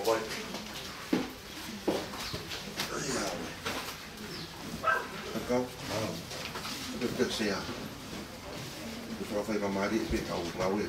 pokoknya. Kau dekat saya. Kalau saya kemari, saya tahu lawe.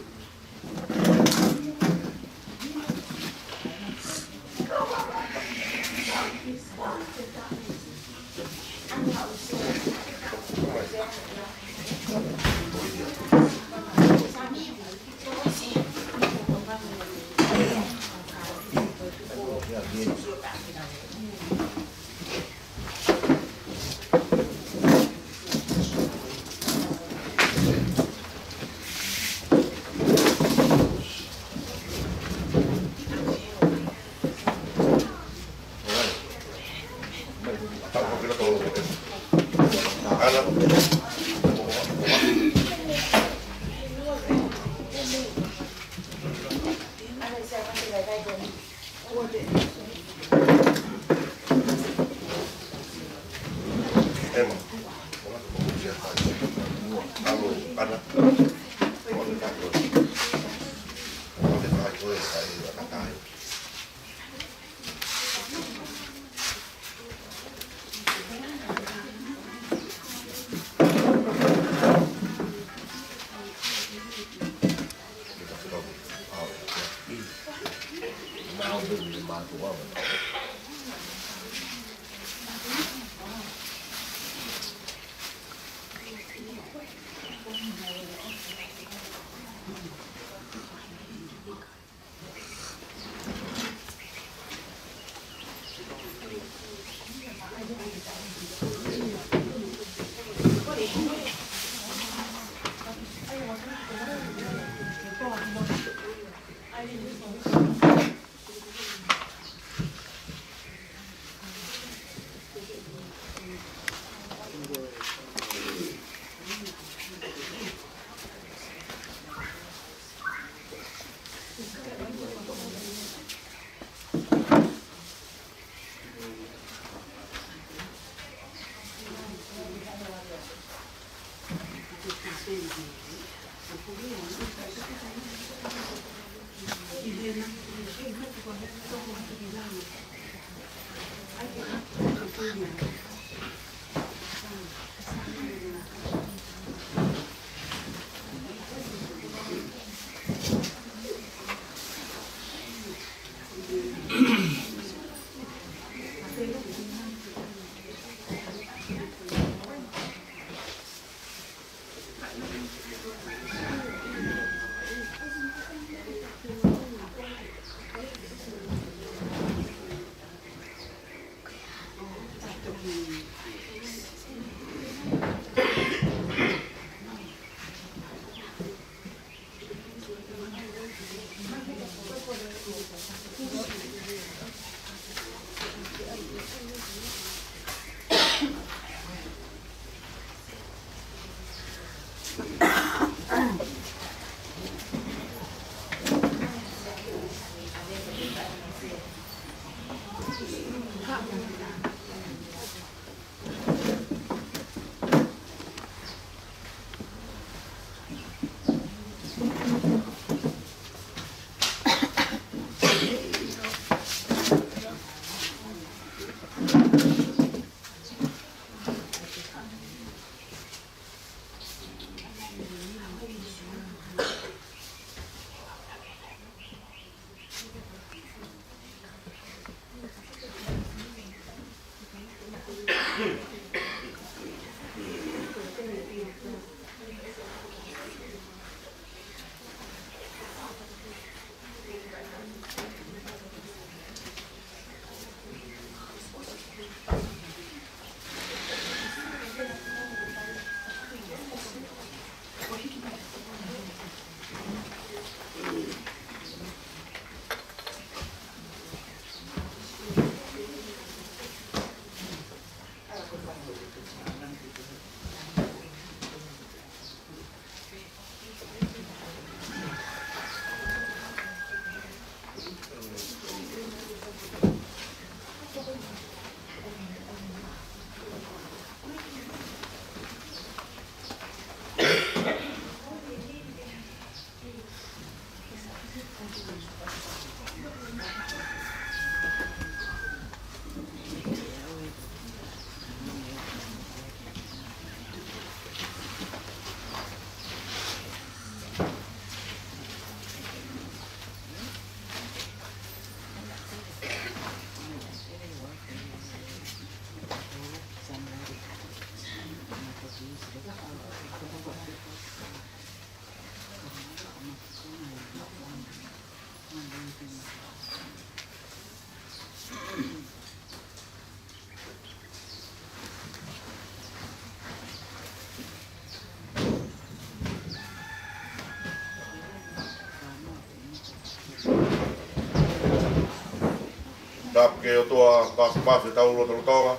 Tap ke o toa pas e tau roto tonga.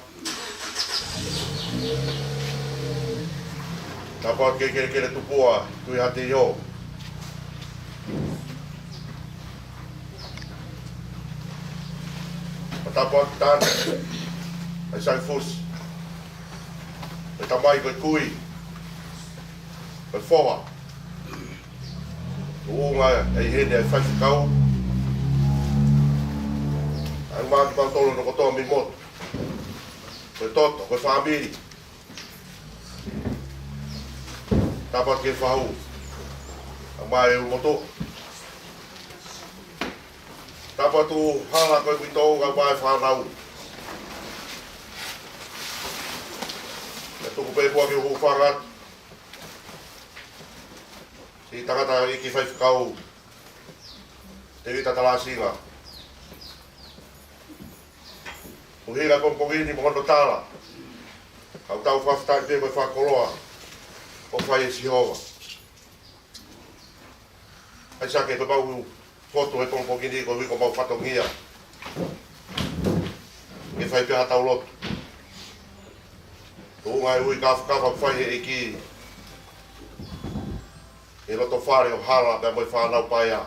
Tapa ke tupua tui hati yo. Tapa tan ai sai fus. E tamai koe kui. Koe foha. Uunga e hene ai whaifu kau. Ai maaki pau tolo no kotoa mi motu. Koe toto, koe whaamiri. Tapa ke whahu. Ai mai e umoto. Tapa tu hala koe kuitou ka mai whanau. E tuku pēpua ki uhu whangat. Si tangata i ki whaifu kau. Te vita talasinga. Uhira kompongini mohono tala. Kau tau whaftai pe koe whakoloa. O whai e Sihova. Ai sake pe pau foto e kompongini ko wiko mau whatongia. E whai pe hatau lotu. Unga e ui kafa whai e ki. E loto whare o hala pe moi whanau pai a.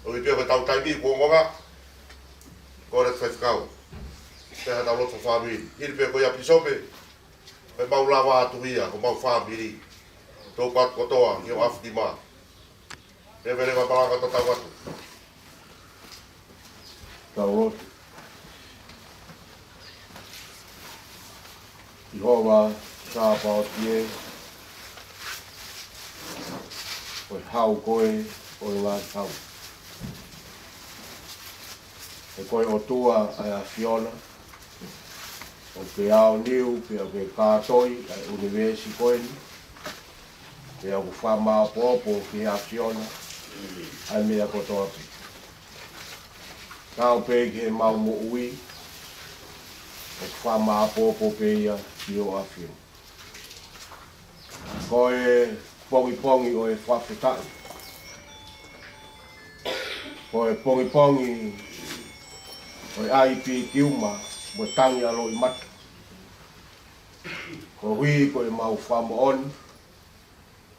Ui pe koe tau taimi kuongonga. Kore te whaifukau. Te hata loto whamiri. Hiri pe koe apisope. Pe mau lawa atu ia, ko mau whamiri. Tō pat kotoa, ki o awhiti maa. Pe vere wa palanga to tau atu. Tau loto. Ihova, sāpa o tie. Koe hau koe, koe ngā tau. E koe o tua ai a Fiona, o ke ao niu, pe o ke kātoi, ai universi koe ni, pe o whamā pōpō ki a Fiona, ai mea kotoa pi. Kāo pe ki he mau mo ui, o whamā pōpō pe ia ki o a Fiona. Koe pongi o e whawhetai. Koe pongi o ai pi kiuma mo tangi alo I mata. Ko hui ko e mau whamo on.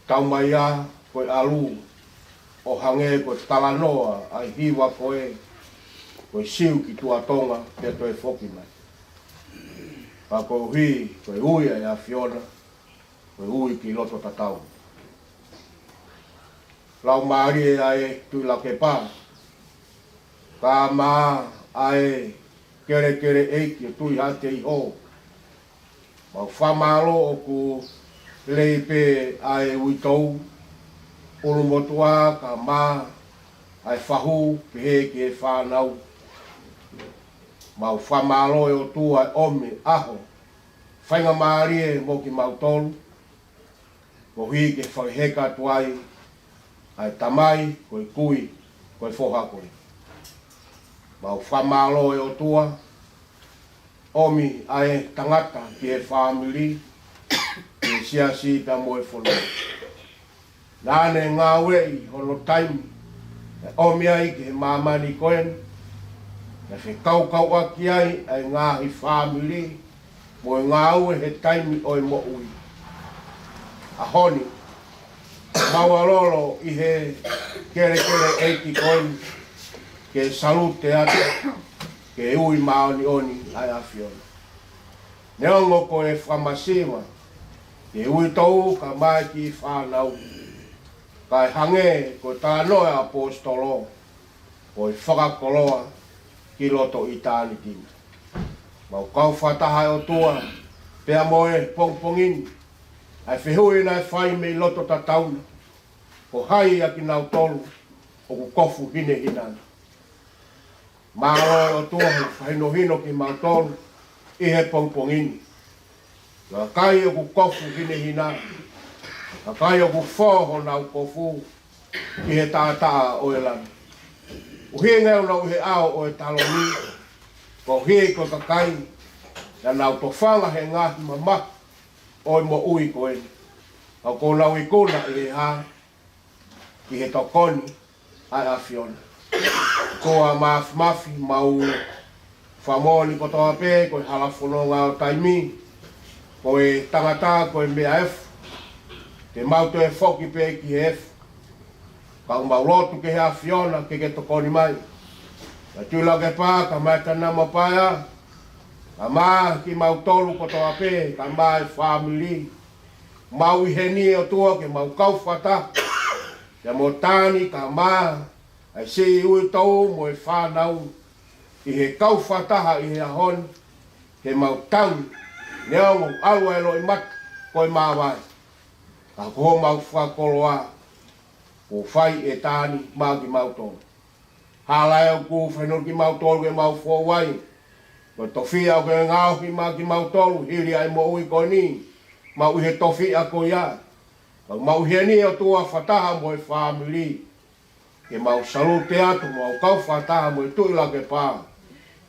Tau mai a ko e alu o hange ko talanoa ai hiwa ko e siu ki tua tonga pe to e whoki mai. Pa ko hui ko e ui ai a Fiona ko e ui ki loto tatau. Lau maari e ai tui la ke pā. Ka maa ai kere eiki tui hate I ho. Mau whamaro o ku leipe ai uitou. Uru motua ka maa ai whahu pehe ki e whanau. Mau whamaro e o tu ai ome aho. Whainga maari e mo ki mau tolu. Mo hui ke whakeheka tuai. Ai tamai koe kui koe whoha koe. Mau whamalo e o tua, omi ai tangata ki e whamiri, ki e siasi ta mo e whono. Nāne ngā wei hono taimi, e omi ai ki e mamani koen, e whi kau aki ai ngā hi whamiri, mo e ngā ue he taimi o e mo ui. A honi, maualolo I he kere eiki koen, ke salute ate, ke ui maoni oni ai a Fiona. Neongo ko e whamasiwa, ke ui tau ka mai ki whanau, ka e hange ko tā noe apostolo, ko e whakakoloa ki loto I tāni tina. Mau kau whataha o tua, pea moe pongpongini, ai whihui nai whai me loto tatauna, ko hai a ki nau tolu, o ku kofu hine hinana. Maro o tua hino ki mautolu I he pongpongini. Nga kai o ku kofu hine hina. Nga kai o ku whoho nau kofu ki he tātaa o e lana. Uhi ngau na uhe ao o e taloni, ko hi ko kakai, ya nau to whanga he ngahi mama, o e mo ui ko e. Au ko nau i kona i he ha, ki he tokoni, ai a Fiona. Ko a mafi mau whamoni ko toa pē, ko e halafononga o taimi, ko e tangata, ko e mea efu, te mau to e whoki pē ki he efu. Kau mau lotu ke hea Fiona ke tokoni mai. Ka tūla ke pā, ka mai ka nama paia. Ka maa ki mau tolu ko toa pē, ka mai whamili. Mau i heni o tua ke mau kau whata. Ke mo tāni ka maa, ai se i ui tau mo e whanau. I he kau whataha i he ahon, ke mau tau. Neongo alua e loi mat, koi maa vai. Ka koho mau whakoloa. Ko whai e tāni mau ki mau tōru. Hālai au ko whenor ki mau tōru e mau whōwai. Ko tofi au ke ngāo ki mau ki mau tōru, hiri ai mo ui ko ni. Mau he tofi a ko ia. Mau he ni o tua whataha mo e whamili. Ke mau salute atu, mau kau whataha mo e tuila ke pā.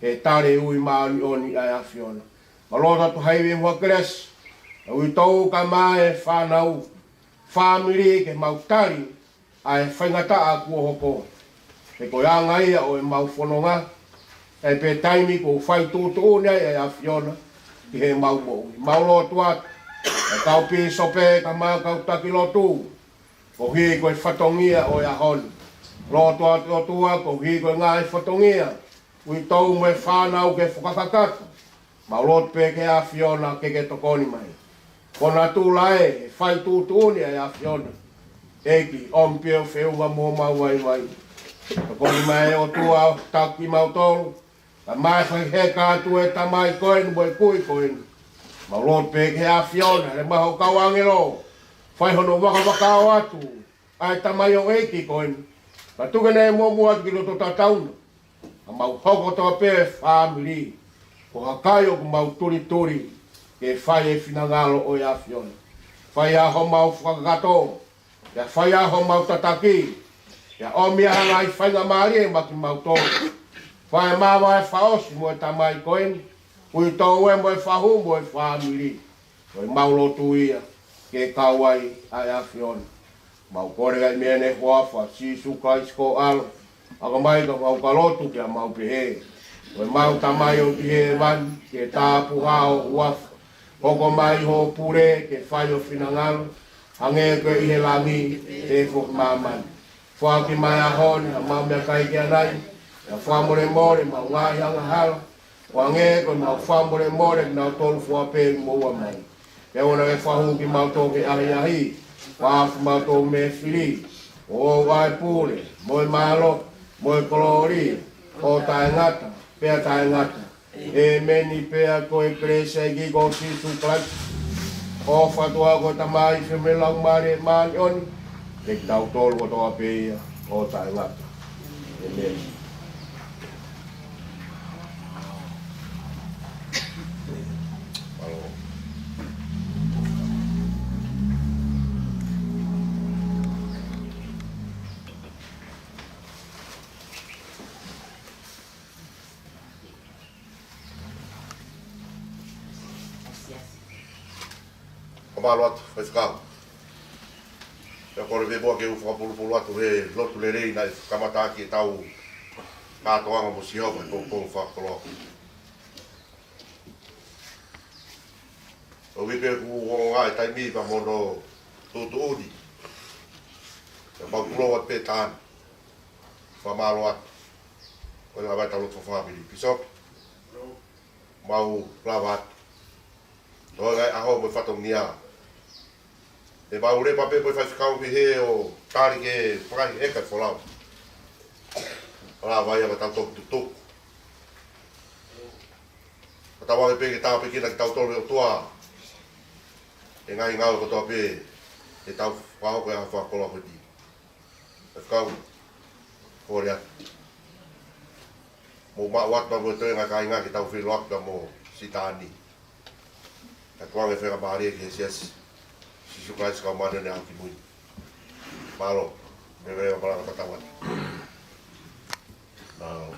He tare ui maani oni ai a Fiona. Malota tu haiwe mua kres. Ui tau ka mai whanau. Whamili ke mau tari. Ai whaingata a kua hoko. E ko anga ia o e mau whanonga. E pe taimi ko whai tūtū nei e a Fiona. Ki he mau mo. Mau lo tuat. E kau pi sope ka mau kau taki lo tū. Ko hi ko e whatongia o e a honi. Lo tuat o tua ko hi ko e ngā e whatongia. Ui tau me whanau ke whakakakata. Mau lo pe ke a Fiona ke tokoni mai. Kona tū lae e whai tūtū nei e a Fiona. Eki, ompio wheunga mō mau wai. Ka koni mai o tua taki mau tolu. Ka mai whai he kātu e tamai koen, mo e kui koen. Mau lot pēk he a Fiona, le maho kau angelo. Whai hono waka o atu. Ai tamai o eki koen. Ka tukene e mō muat ki loto tatauna. Ka mau hoko toa pē whamili. Ko hakai o ku mau turi. Ke whai e finangalo o e a Fiona. Whai a ho mau whakakato. Ya whai aho mau tataki. Ya omia hanga i whainga maari e maki mau tōru. Whai māma e whaosi mo e tamai koen. Ui tōu e mo e whahu mo e whamili. Koi mau lotu ia. Ke kawai ai a Fiona. Mau korega i mene huafa. Si suka isko alo. Ako mai ka mau kalotu kia mau pehe. Koi mau tamai o pihe man. Ke tāpu hao huafa. Koko mai ho pure ke whai o finangalo. Hange ko i he langi e fok maman. Fua ki mai ahon, a mau mea kai ki anai. A fua more mau ngai hanga hala. Wange ko mau fua more na tolu fua pe mua mai. Ke ona ke whahu ki mau tō ke ahi. Wafu mau tō me whiri. O wai pule, moi malo, moi kolori. O tae ngata, pea tae ngata. E meni pea ko e kresa i ki ko sisu klaki. O whatua ko tamai whimelang mare mani oni. Te tau tolu ko toa peia o tae ngata. Amen. Malo atu, whai whakau. Pea kore me moa ke u whakapulupulu atu he lotu le rei nai kamataki e tau kātoanga mo sihopa e kōkō whakapolo. O wipe ku o ngā e taimi pa mono tūtu udi. E mau kulo at pe tāna. Whamalo atu. Koe ngā waita lotu whamili. Pisopi. Mau lava atu. Toi ngai aho mo whatongia. E mau le pape mo whaiwhikau ki he o tāri ke whakai eka wholau. Wala vai ama tau toku tutuku. Ka tawa e pe ke tau pekina ki tau tolu o tua. E ngai ngau ko toa pe e tau whahoko e a whakoloa hoti. Whaiwhikau. Kore atu. Mo mau atu mo te ngai kai ngai ki tau whiloaka mo sitani. Ka kuange whenga maari e ki he siasi. Sisu Christ ka mana ne aki mui. Malo. Me veo para la Catawat. Now,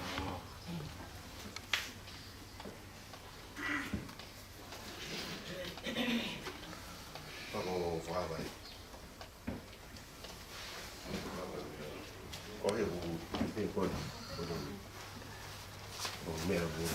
vamos a ver. Coge o meu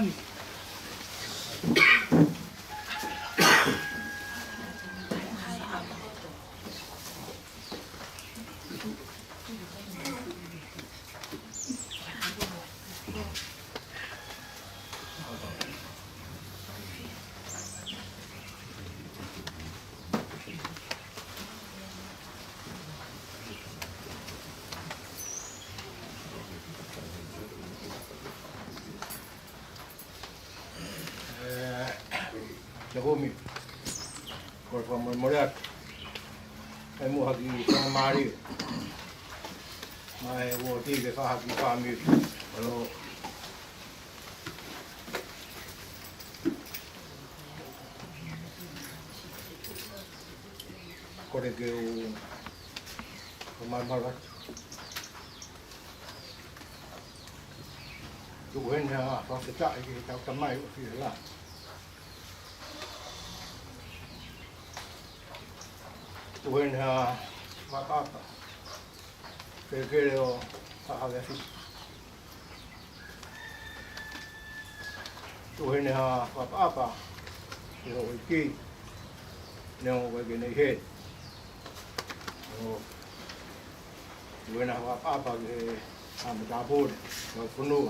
mani. Jahumi, kau pun melihat, kamu hagi sama mari, mai wodi ke hagi kami, kalau kau dek kemana malat, tuhan ya, kau sejak ini kau kemai usia lah. Tuhan ha apa kira sahaja Tuhan ha apa kira iki nang begini head Tuhan ha apa ke amdabur penuh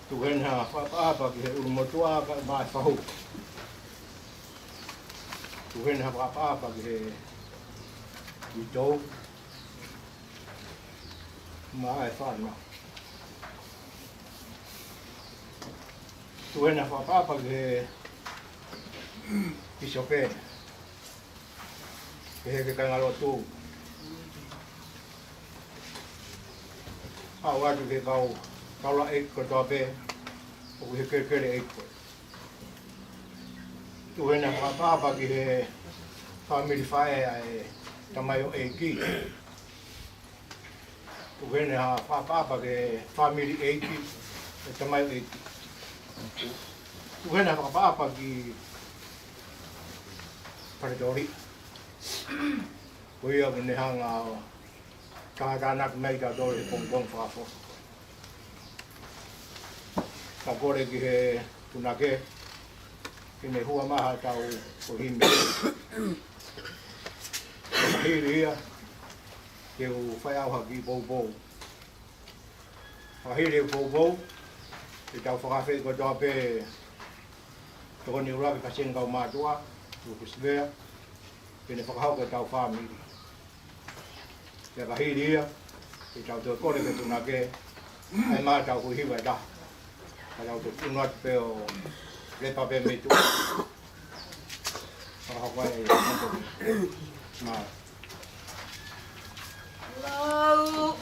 Tuhan ha apa ke umutua ka ba fahu Tuhan apa ke itu mai fan ma Tuhan apa ke isope ke kangalo tu awak ke kau la ek ko tobe o ke ek Tuhan apa ke family fire ai tamayo eki Tuhan apa ke family eki tamayo eki Tuhan apa ke paridori kuya menehang kaganak mai ka dori pongpong fafo kagore ke tunake Kini hua maha tau o hime. Mahiri ia, ke u whai au haki bou. Mahiri u bou, te tau whakawhi ko toa pe toko ni ura ki kasien kau mātua, tu kusvea, kini whakahau ke tau whamiri. Te kahiri ia, te tau te kore ke tunake, ai mā tau kuhiwa da. Ka tau te tunuat pe o lepa pe me tu. Hawaii ma. Lau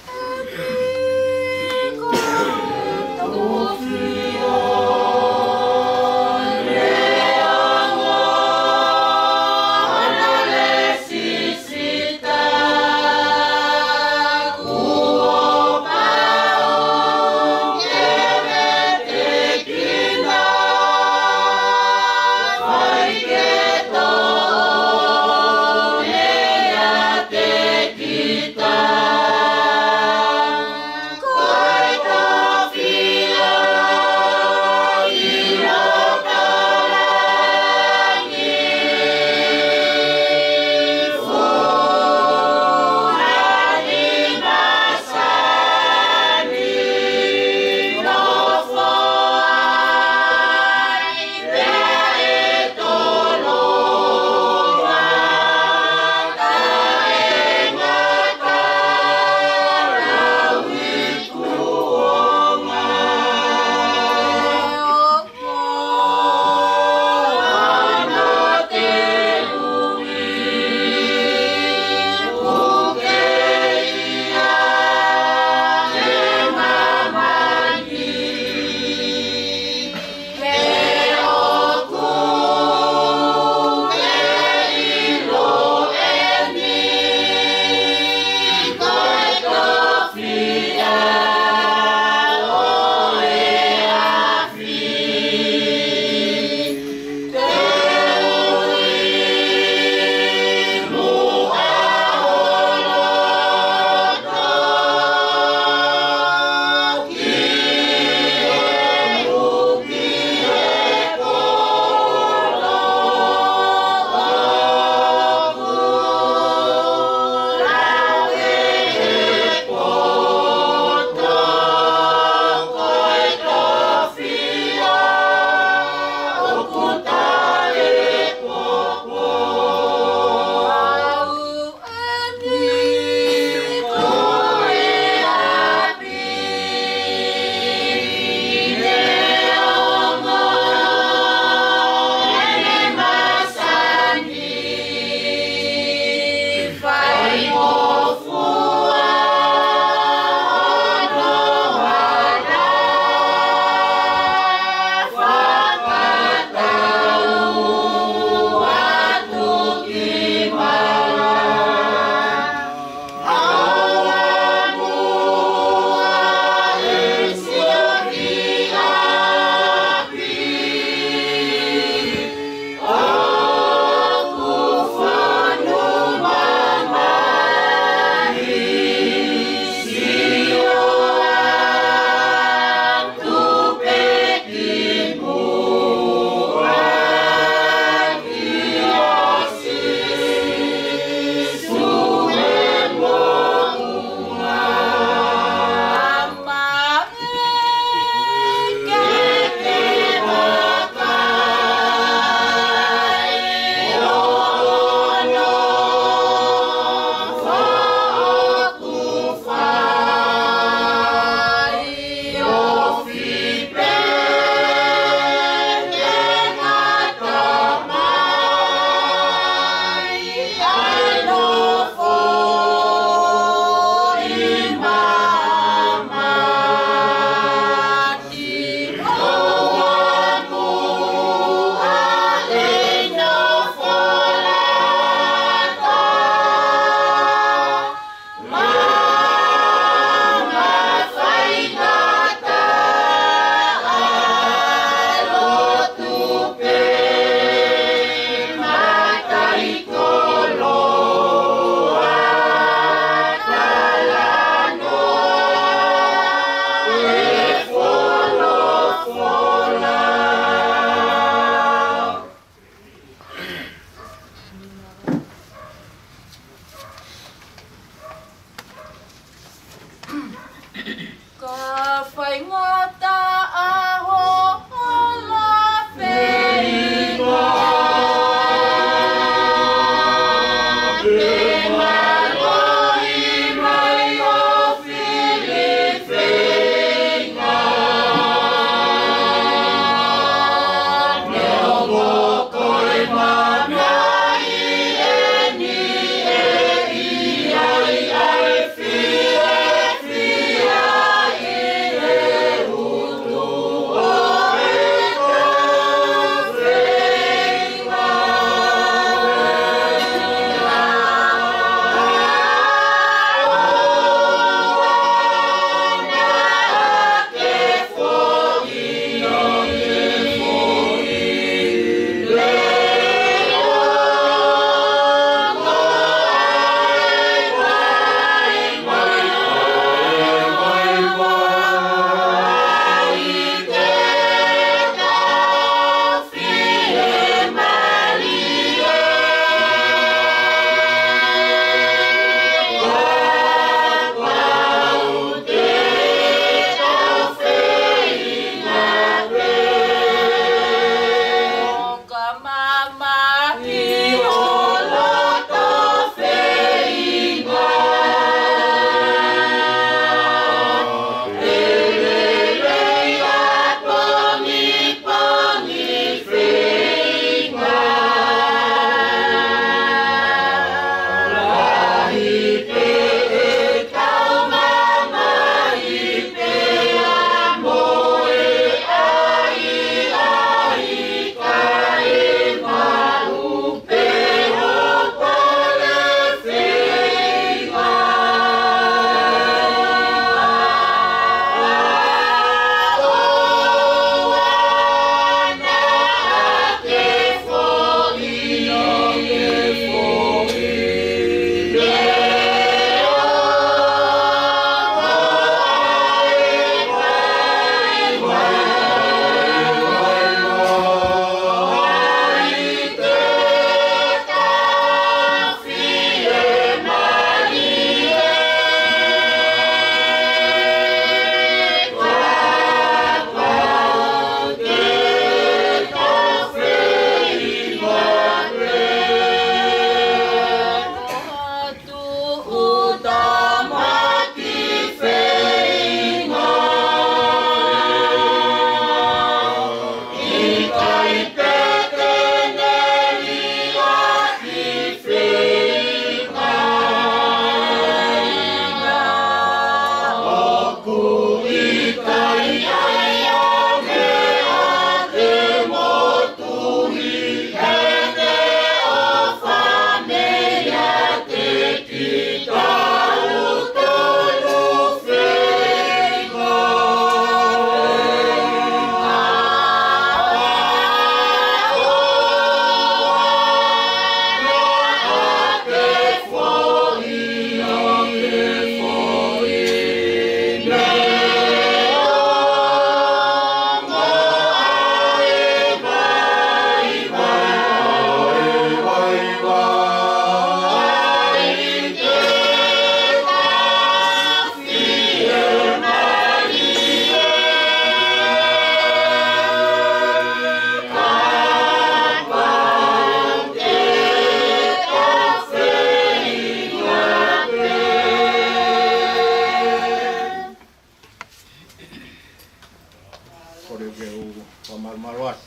pamaluat.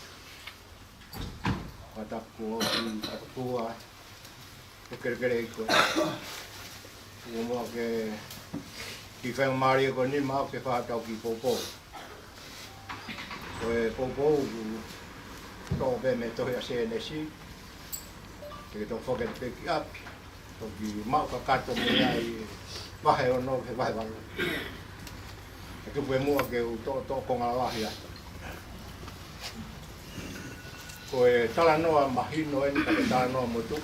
Mataku tua kere ko. Mo ke ki fa mari ko ni ma ke fa tau ki popo. Ko popo to be me to ya se ne si. Ke to forget pick up. To ki ma ka kato me ai va he no he va. Ke pe mo ke to ko ngala ya. Ko e tala noa mahino e ka tala noa motu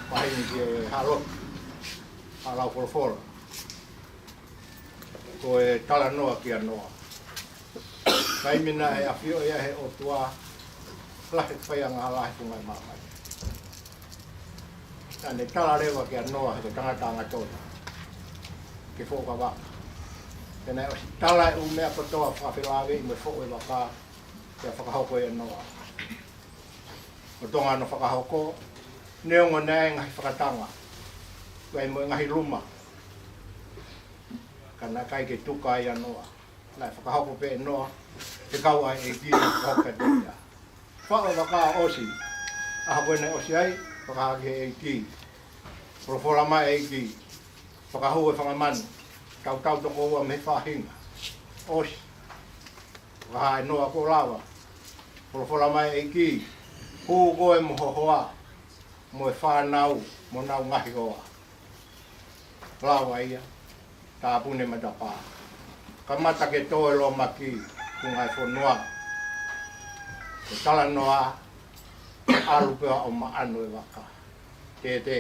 mahini ke halo hala for ko e tala noa ki noa kai mina e afio e he o tua la he fai anga la he funga mai ane tala rewa ki noa he tanga tanga tota ke foka wa tena o tala u mea patoa whawhilawe i me fo e waka ke whakahoko e noa o tonga no whakahoko, neonga nei ngahi whakatanga, wai mo ngahi luma. Kana kai ke tuka ia noa, lai whakahoko pe noa, te kau ai e ki hoka tia. Whao waka osi, aha koe nei osi ai, whakahake e ki. Profola mai e ki, whakahu e whangamanu, tau toko ua me whahinga. Osi, whakaha e noa ko lawa, profola mai e ki, hu goe mo hohoa, mo e whanau, mo nau ngahi goa. Lawa ia, tā pune matapā. Ka mata ke toe lo maki, kungai whanua. Ke tala noa, alu pea o maanu e waka. Te,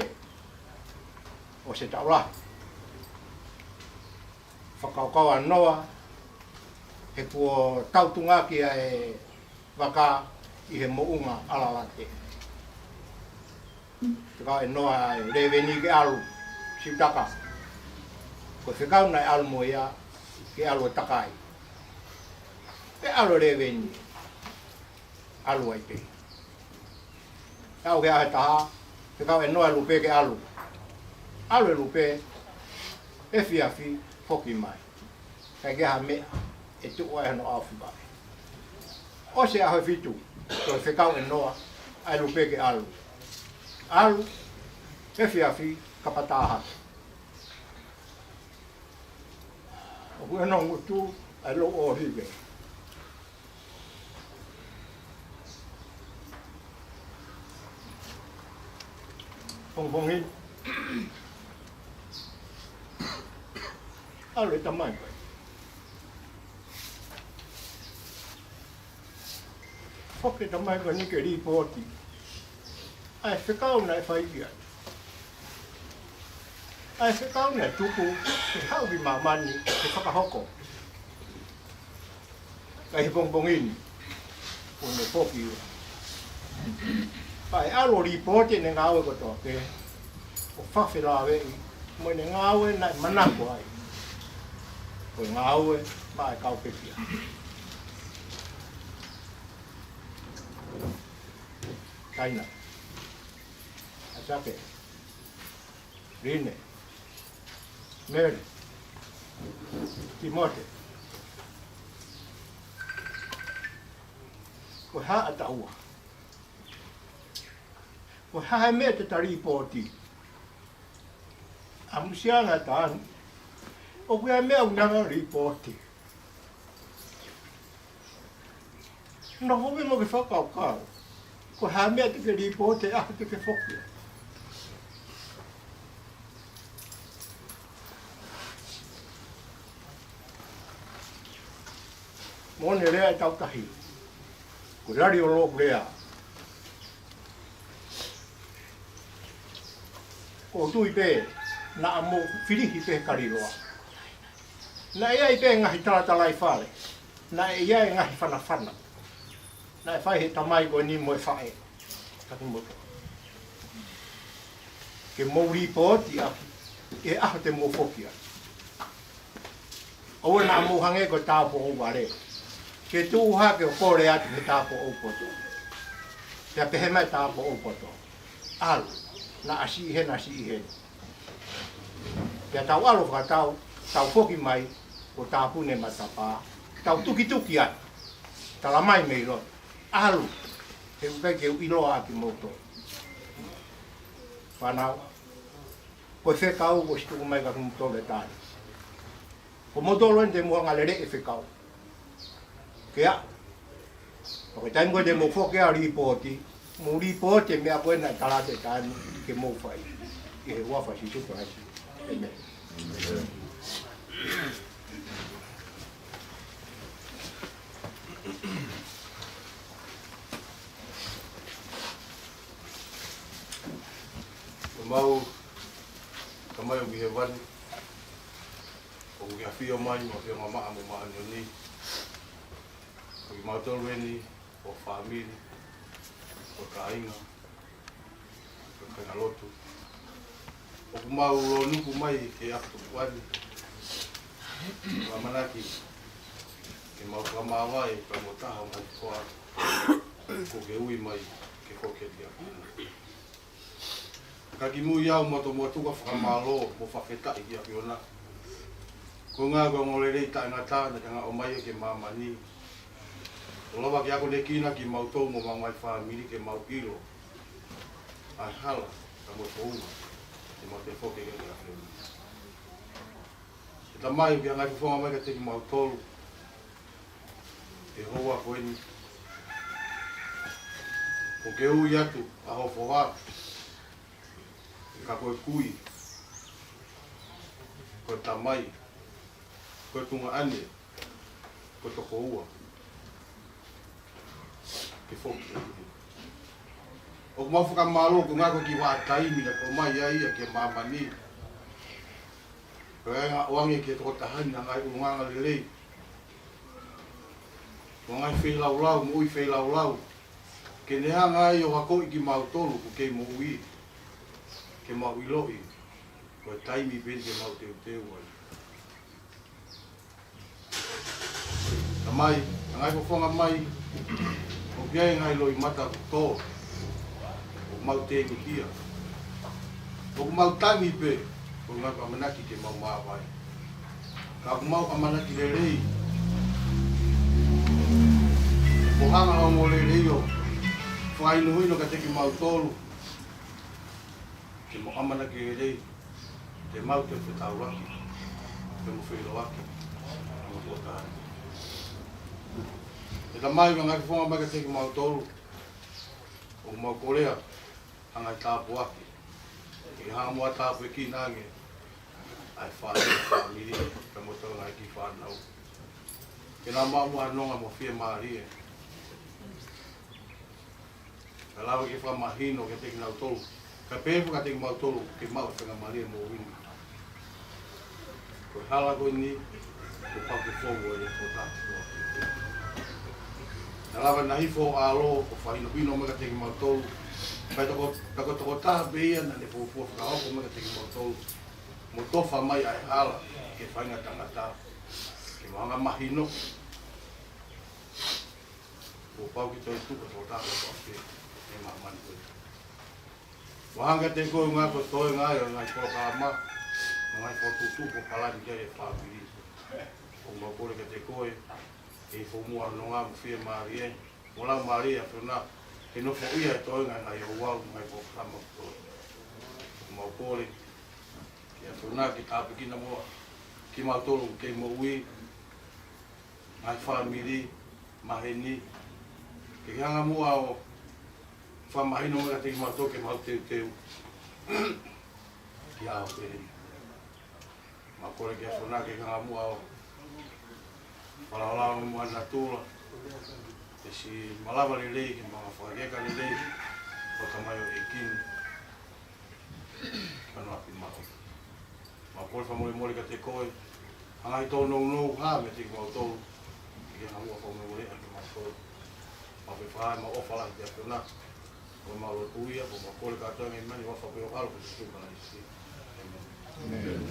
o se taula. Whakaukaua noa, he kua tautunga ki e waka, I he mounga alalate. Te kau e noa e reweni ke alu, siutaka. Ko whikau nai alu mo ia, ke alu e takai. Ke alu reweni, alu ai te. Kau ke ahe taha, te kau e noa e lupe ke alu. Alu e lupe, e fiafi, foki mai. Kai ke ha mea, e tuku ai hano awhi bai. O se ahe fitu. So whekau e noa, ai lupe ke alu. Alu, e whiawhi, kapataha. O kua no ngutu, ai lo o hive. Pongpongin. Alu e tamai koe. Hoke tamai ko ni ke ripoti. Ai whekau nei whaikia. Ai whekau nei tuku, ke hauwi mamani, ke whakahoko. Kai pongpongini, pone poki ua. Ai alo ripoti ne ngawe ko toke, o whawhilawe I, mo ne ngawe nei manako ai. Ko ngawe, mai kau pepia. Kaina, Asake, Rine, Mary, Timote. Ko haa ataua. Ko haa mea te taripoti. Amusianga taani. O kuia mea unanga ripoti. No hobi mo ke whakaukau. Ko haa mea te ke ripoti aho te ke whokia. Mone rea e tautahi. Ko rari o lōku rea. Ko tui pē, na amo whirihi pē kariroa. Na ea I pē ngahi talatalai whare. Na ea I ngahi whanawhana. Na e whai he tamai koe ni mo e whae. Kati moto. Ke mouri pōti aki, e aho te mo whokia. Oe na amo hange ko tāpo o ware. Ke tūha ke o kore atu he tāpo o poto. Te pehe mai tāpo o poto. Alu, na asi ihe na asi ihe. Te tau alo whakatau, tau whoki mai, o tāpune matapā, tau tuki atu. talamai me ilo alu ke ukai ke ilo a ki moto panau ko se kau ko stu mai ka moto le tai ko moto lo ente mo ngale re se kau ke a ko tai mo de mo fo ke a ripoti mo ripoti me a ko na tala te tai ke mo fai ke wa fa si tu fa amen. Mau kamai o bihewan o ngi afio mai mo fio mama mo ma ni o mau tolu ni o family o kainga o kagalotu o mau o nuku mai ke aftu wani wa manaki ke mau kama vai pa mo ta o mai ko ke ui mai ke ko ke dia kaki mu iau mo to mo tu ka whakamalo mo whaketa i kia piona. Ko ngā ko ngorerei ta ngata na kanga o mai ke mamani. O lawa ki ako ne kina ki mautou mo mangwai whamiri ke mau ilo. Ai hala ka mo tounga ke mau te whoke ke kia piona. E ta mai ki a ngai whonga mai ka te ki mautolu. E hoa koe ni. Ko ke ui atu a hofo wā. Ka koe kui, koe tamai, koe tunga ane, koe toko ua. Ke whoki. O mau whakamalo ko ngā koe ki wā taimi na ko mai ia ke mamani. Koe ngā oange ke toko tahani na ngai unganga lelei. Ko ngai whei lau lau, mo ui whei lau lau. Ke neha ngai o hako i ki mautolu ko kei mo ui. Ke mau iloi, ko taimi peni ke mau teu teu ai. Ka mai, ngai ko whonga mai, o kia ngai loi mata tō, o mau tēngi kia. O mau tangi pe, o ngai ka manaki ke mau maawai. Ka mau ka manaki le rei, o hanga o mo le rei o, whainuhino ka teki mau tolu, ke mo amana ke rei, te mau te whetau raki, te mo whiro aki, mo tōtari. E ta mai ka ngai whonga mai ka teki mau tolu, o mau korea, hangai tāpu aki. E hanga mua tāpu e ki nange, ai whamiri, ka mo tau ngai ki whanau. Ke nā mau mua nonga mo whia maarie. Ka lawa ki whamahino ke teki nau tolu, ka pefu ka teki mau tolu ke mau whenga maria mo wini. Ko hala koe ni, ko pau ke whongo e ko tātua. Nā lawa nahi who alo, ko whahino pino me ka teki mau tolu. Pai toko taha beia na ne fōfua whakahoko me ka teki mau tolu. Mo tofa mai ai hala ke whainga tangata. Ke mohanga mahino. Ko pau ki toi tuka toko taha ko ape. E mamani koe. Wahanga te koe ngā ko toi ngā i ngai whakama, ngai whakutu ko palani kia e whāpiri. Ko mapore ka te koe, e whomua no ngā mwhia maari e. Mo lau maari a whina, he no whoia e toi ngai ngai o wau ngai whakama koe. Ko mapore, kia whina ki tāpikina mua, ki mautoro ke mo ui, ngai whamiri, maheni, ke hanga mua o whamahino mea te mato ke mau teu teu. Ki ao pere. Ma kore kia whana ke kanga mua o walaolao mua natula. Te si malawa le lei ki mga whakakeka le lei. O tamai o e kini. Kano api mao. Ma kore whamore mori ka te koe. Hangai tō nou ha me te mau tōru. Ki hanga mua whamore mori a ki mau tōru. Ma pe whaai ma ofala ki te whana. O malo tuia, o makore katoa ngai mani wa whapeo alo ki te tūkana i si. Amen.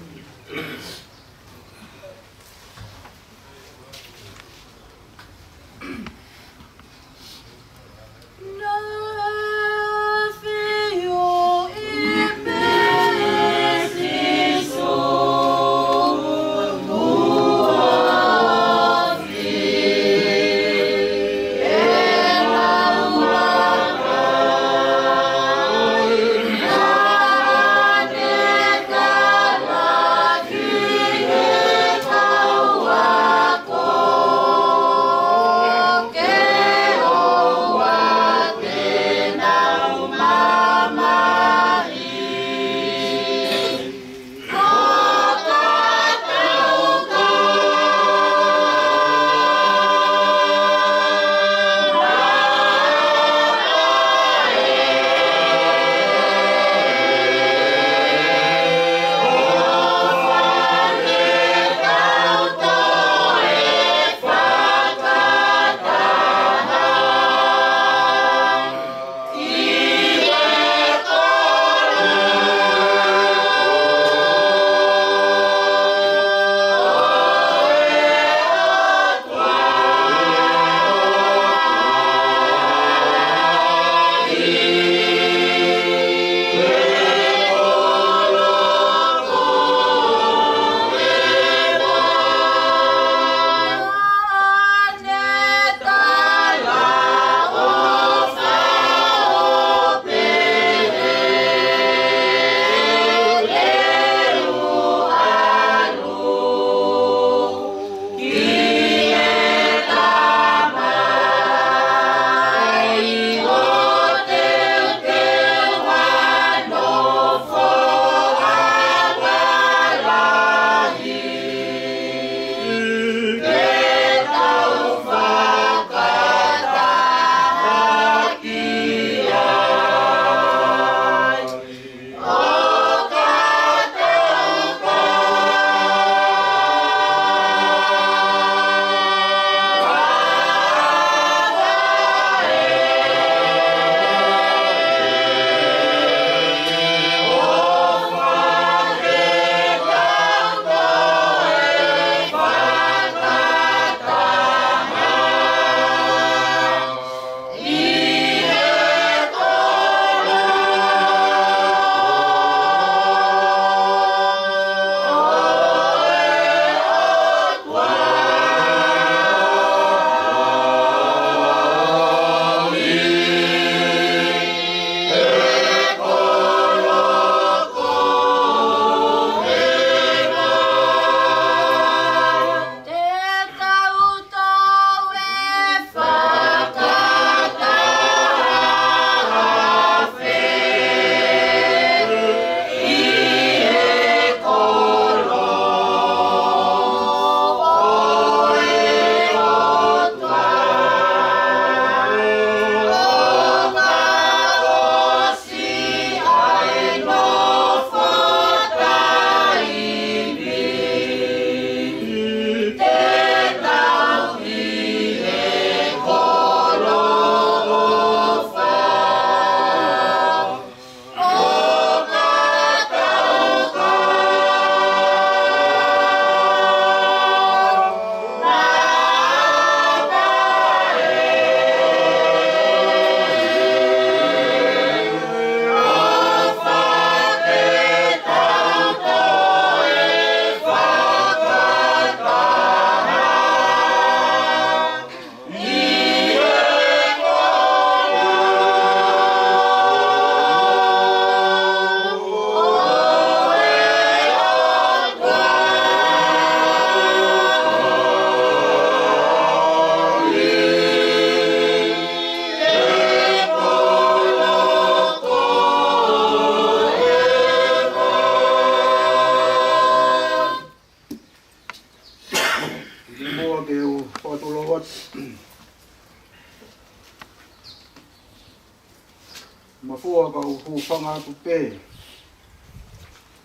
Mafua ka uhupanga atu pe.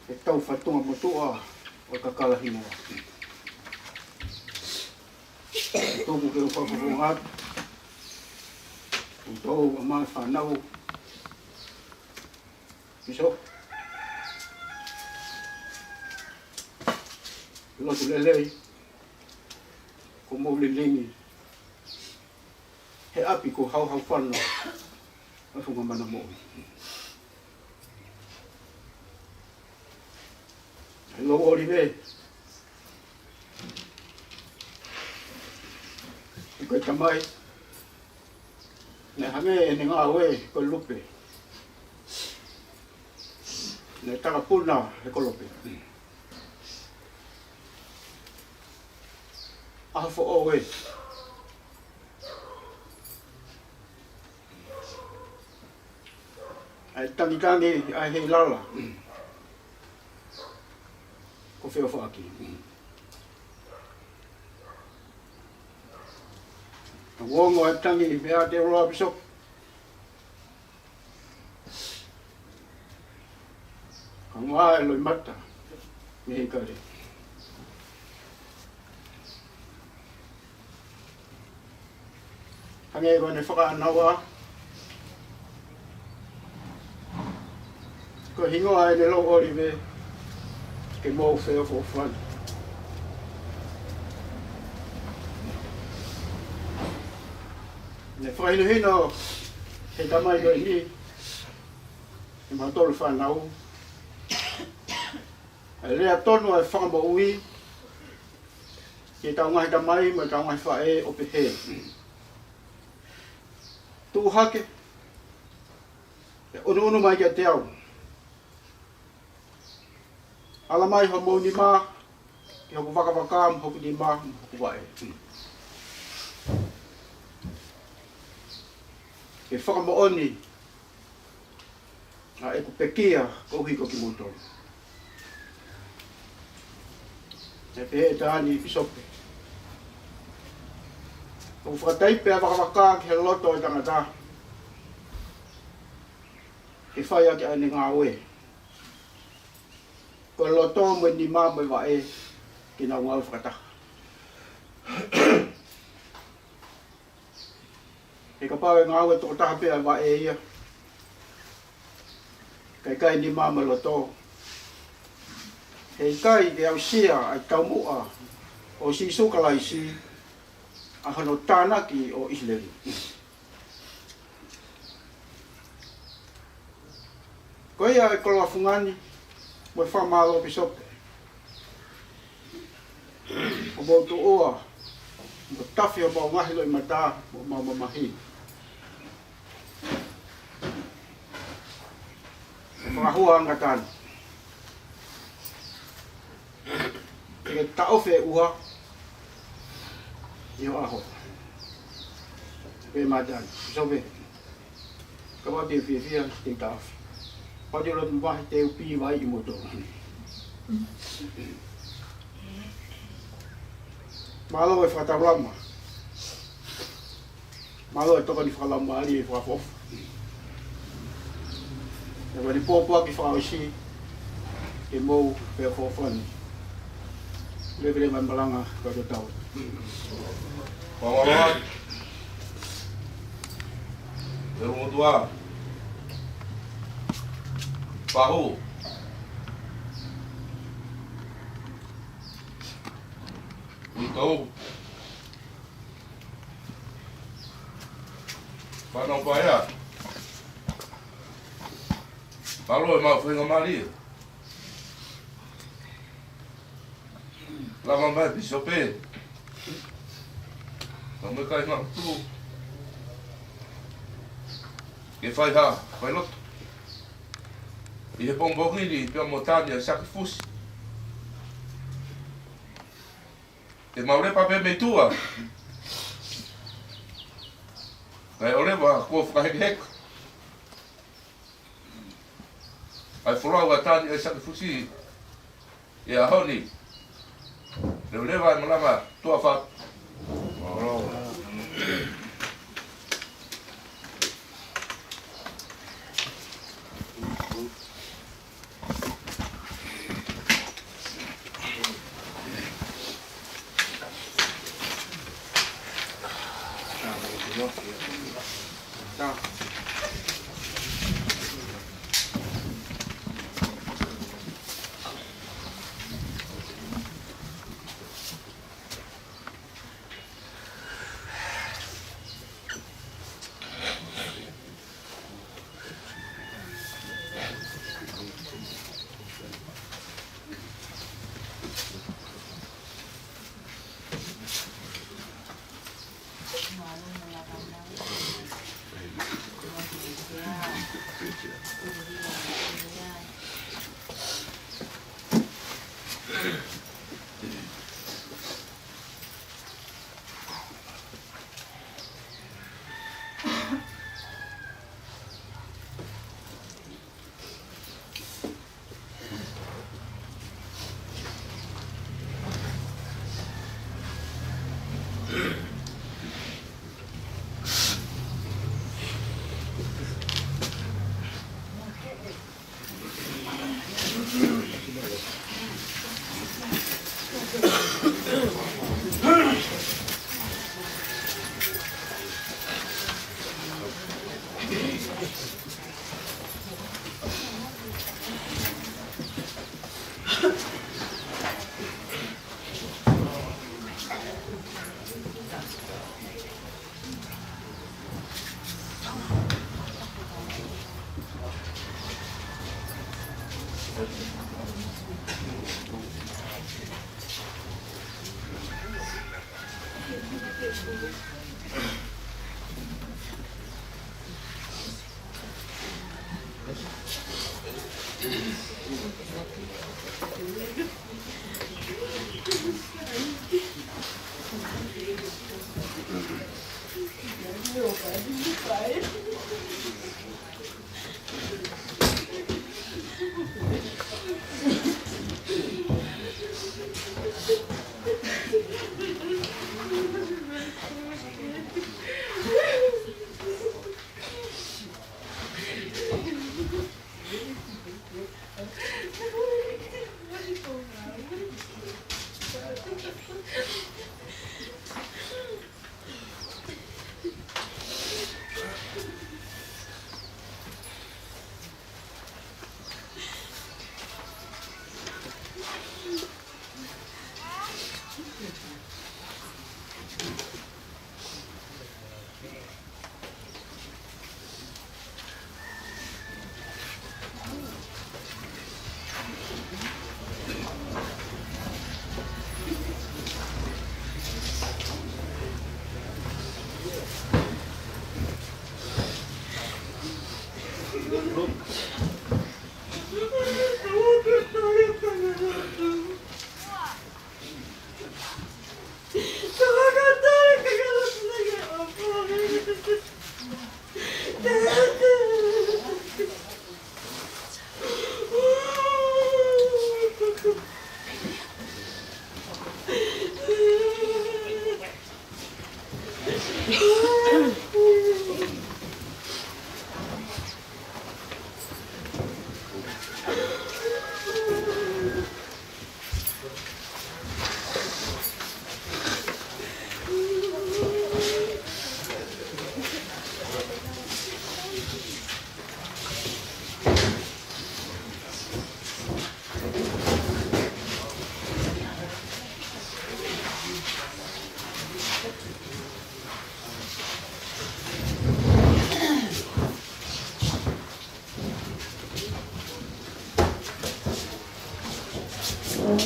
E tau whatunga matua o ka kalahina. Tōku ke whakapunga atu. O tōu mai whanau. Piso. Lotu lelei. Ko maulilingi. He api ko hau whanau. A whunga mana mo. Hello, Olive. Iko tamai. Ne hange ni ngā we ko lupe. Ne taka puna e ko lupe. Ahafo o we. Ai tangi ai hei lala. Ko wheo whaaki. Ka wongo ai tangi mea te roa piso. Ka ngā e loi mata. Me hei kare. Hange e kone whakaanawa. Ko hingoa e ne lo Olive ke mou wheo fo whan. Ne whainu hino he tamai doi ni e matolu whanau. E rea tonu e whakama ui ke tau ngahi tamai mo tau ngahi whae o pehe. Tu hake e unu mai kia te au. Ala mai ho mo ni ma, ki hoku waka hoku ni ma, hoku wae. Ke whakamo oni, a e ku pekia ko hiko ki motor. E pehe e tāni pisope. Ko whakataipe a waka ki he loto e tangata. Ke whaia ki ane ngā oe. Ko loto mo ni ma mo wae ki na ngau whakata. E ka pāwe ngau e toko taha pia wae ia. Kai ni ma mo loto. Hei kai ke au sia ai tau mua o si sukalai si a hano tānaki o Isleri. Ko ia e koloa fungani mo whamalo pisope. O mo tu oa, mo tawhi o mau ngahilo i mata, mo mau mamahi. O mga hua angatan. E taofe ua, i o aho. E madan, pisope. Kawa te whiawhia, te taofe. Pati o lotu wahi te upi vai i moto. Malo e whakatarama. Malo e toka ni whakalama ali e whakafofu. E wani pōpua ki whakaosi e mou pēr whawhani. Levere mai malanga kato tau. Whangaroa. E rungotua. Pahu. Então, para não paia. Falou, irmão, foi uma Maria. Lá vai bichope. Vamos cair na tu. Que faz lá, vai loto. E repõe borrilho, pela montanha, sacrifício. E maure pa pe me tua. Ai ole va ko fa hek. Ai fora o tani e sacrifício. E a honi. Le vai malama tua fa. Thank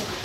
you.